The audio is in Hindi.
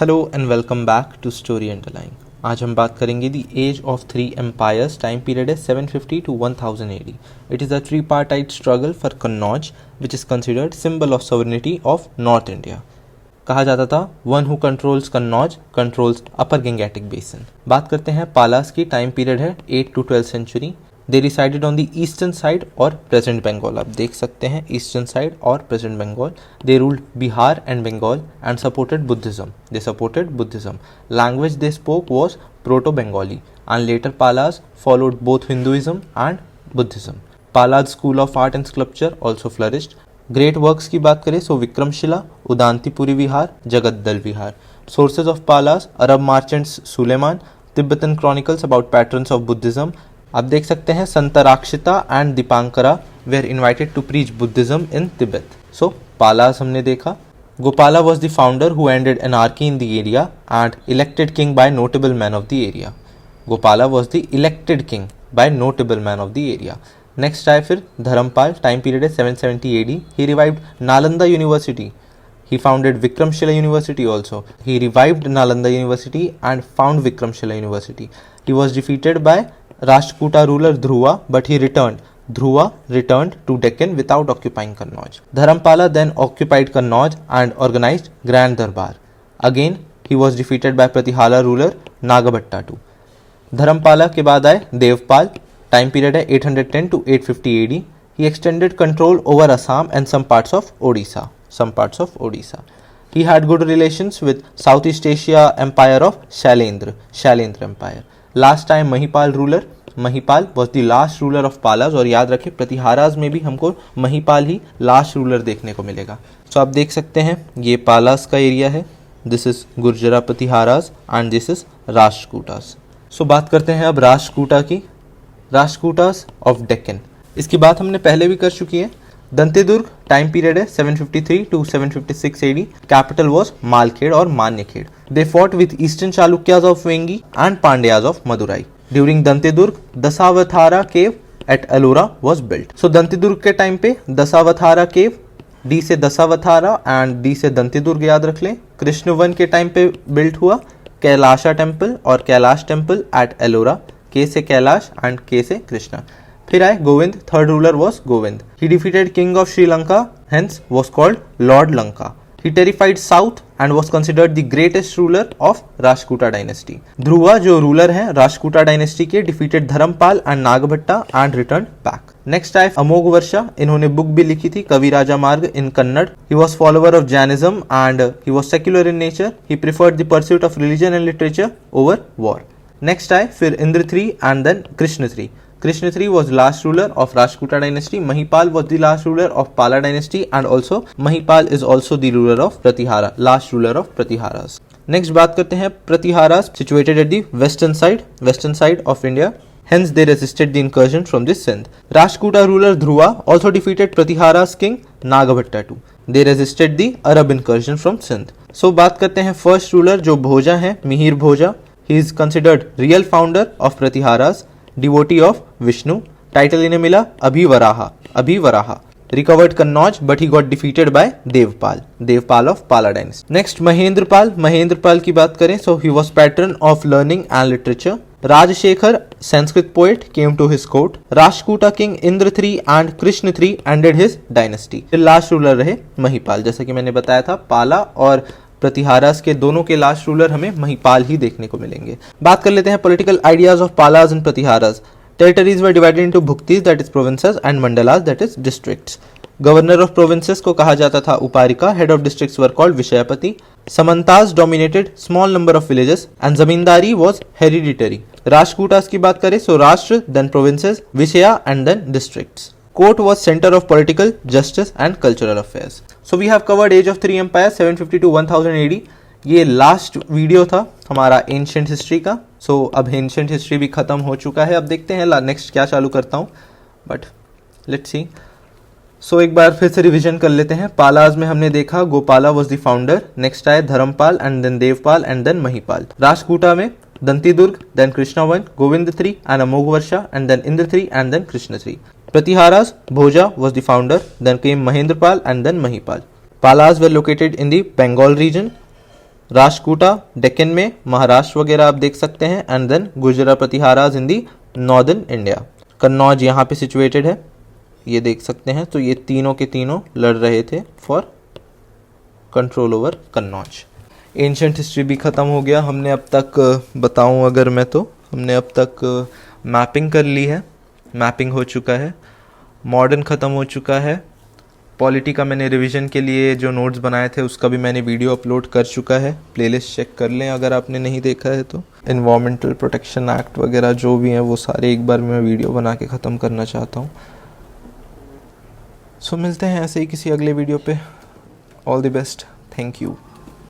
Hello and welcome back to story underline. आज हम बात करेंगे the age of three empires. Time period है 750 to 1000 AD। It is a tripartite struggle for Kannauj which is considered symbol of sovereignty of north India. कहा जाता था one who controls Kannauj controls upper Gangetic basin. बात करते हैं पालास की। टाइम पीरियड है 8 to 12th century। They resided on the eastern side और प्रेजेंट बंगाल। आप देख सकते हैं ईस्टर्न साइड और present Bengal. They ruled Bihar and Bengal and supported Buddhism. They supported Buddhism. Language they spoke was proto Bengali and later Palas followed both Hinduism and Buddhism. Palas school of art and sculpture also flourished. Great works की बात करें so Vikramashila, Udantapuri Vihara, Jagaddala Vihara. Sources of Palas, Arab मार्चेंट्स Sulaiman, Tibetan chronicles about patrons of Buddhism. आप देख सकते हैं Shantarakshita and Dipankara were invited to preach Buddhism in Tibet. So Palas हमने देखा। Gopala was the founder who ended anarchy in the area and elected king by notable man of the area. Gopala was the elected king by notable man of the area. Next आए फिर धर्मपाल। टाइम पीरियड है 770 AD। He revived Nalanda university. He founded Vikramshila University also. He revived Nalanda University and found Vikramshila University. He was defeated by Rashtrakuta ruler Dhruva, but he returned. Dhruva returned to Deccan without occupying Kannauj. Dharampala then occupied Kannauj and organized Grand Darbar. Again, he was defeated by Pratihala ruler Nagabhatta too. Dharmapala के बाद आए देवपाल। टाइम पीरियड है 810 to 850 AD. He extended control over Assam and some parts of Odisha. He had good relations with Southeast Asia empire of Shailendra empire. Last time Mahipal ruler, Mahipal was the last ruler of Palas। और याद रखें प्रतिहाराज में भी हमको महिपाल ही लास्ट रूलर देखने को मिलेगा। तो आप देख सकते हैं ये पालास का एरिया है। This is Gurjara Pratiharas and this is Rashtrakutas. So बात करते हैं अब राष्ट्रकूटा की। राष्ट्रकूटास ऑफ डेक्कन, इसकी बात हमने पहले भी कर चुकी है। दंतेदुर्ग। टाइम पीरियड है 753 to 756 AD। Capital was Malkhed और Manyakhed. They fought with eastern Chalukyas of Vengi and Pandyas of Madurai. During Dantidurga Dashavatara cave at Ellora was built. So Dantidurga के टाइम पे दशावथारा केव, डी से दशावथारा एंड डी से दंतेदुर्ग याद रख लें। कृष्णवन के टाइम पे बिल्ट हुआ कैलाशा टेम्पल और कैलाश टेम्पल एट एलोरा। के से कैलाश एंड के से कृष्णा। फिर आए Govind. Third ruler was Govind. He defeated king of Sri Lanka, hence was called lord Lanka. He terrified south and was considered the greatest ruler of Rashtrakuta dynasty. Dhruva जो रूलर है राष्ट्रकूटा डायनेस्टी के, defeated Dharmapal and Nagabhata and return back. Next आए अमोघ वर्षा। इन्होंने बुक भी लिखी थी Kavi Raja Marga in Kannada. He was follower of Jainism and he was secular in nature. He preferred the pursuit of religion and literature over war. Next आए फिर Indra III and then Krishna III. Krishna III was last ruler of Rashtrakuta dynasty. Mahipal was the last ruler of Pala dynasty and also Mahipal is also the ruler of Pratihara, last ruler of Pratiharas. Next बात करते हैं Pratiharas situated at the western side of India. Hence they resisted the incursion from the Sindh. Rashtrakuta ruler Dhruva also defeated Pratihara's king Nagabhatta too. They resisted the Arab incursion from Sindh. So बात करते हैं first ruler जो भोजा है, मिहिर भोजा. He is considered real founder of Pratiharas. Devotee of Vishnu. Title इन्हें मिला Abhivaraha. Recovered Kannauj but he got defeated by Devapala of Pala dynasty. Next Mahendrapala की बात करें so he was patron of learning and literature. Rajashekhara Sanskrit poet came to his court. Rashtrakuta king Indra III and Krishna III ended his dynasty. Last ruler रहे महिपाल। जैसा कि मैंने बताया था पाला और प्रतिहारास के दोनों के लास्ट रूलर हमें महिपाल ही देखने को मिलेंगे। बात कर लेते हैं political ideas of Palas and Pratiharas. Territories were divided into bhuktis that is provinces and mandalas that is districts. Governor of provinces को कहा जाता था uparika. Head of districts were called vishayapati. Samantas dominated small number of villages and zamindari was hereditary. Rashtrakutas की बात करें so rashtra then provinces, vishaya and then districts. Court was center of political, justice and cultural affairs. So we have covered age of three empires 750 to 1000 AD. ये लास्ट वीडियो था हमारा एंशिएंट हिस्ट्री का। सो अब एंशिएंट हिस्ट्री भी खत्म हो चुका है। अब देखते हैं नेक्स्ट क्या चालू करता हूँ, बट लेट्स सी। सो एक बार फिर से रिवीजन कर लेते हैं। पालाज में हमने देखा Gopala was the founder. Next आए Dharmapala and then Devapala and then Mahipala. Rashtrakuta में Dantidurga, then Krishna one, Govind III and Amogha Varsha and then Indra III and then Krishna III. Pratiharas, Bhoja was the founder, then came Mahendrapal and then Mahipal. Palas were located in the Bengal region. Rashtrakuta Deccan में, महाराष्ट्र वगैरह आप देख सकते हैं, एंड देन गुजरा प्रतिहाराज इन दी नॉर्दर्न इंडिया। कन्नौज यहाँ पे सिचुएटेड है, ये देख सकते हैं। तो ये तीनों के तीनों लड़ रहे थे for control over Kannauj. Ancient history भी ख़त्म हो गया। हमने अब तक बताऊं अगर मैं, तो हमने अब तक मैपिंग कर ली है, मैपिंग हो चुका है, मॉडर्न ख़त्म हो चुका है, पॉलिटी का मैंने रिवीजन के लिए जो नोट्स बनाए थे उसका भी मैंने वीडियो अपलोड कर चुका है, प्लेलिस्ट चेक कर लें अगर आपने नहीं देखा है तो। एनवायरमेंटल प्रोटेक्शन एक्ट वगैरह जो भी हैं वो सारे एक बार मैं वीडियो बना के ख़त्म करना चाहता हूँ। सो मिलते हैं ऐसे ही किसी अगले वीडियो पे। All the best, thank you.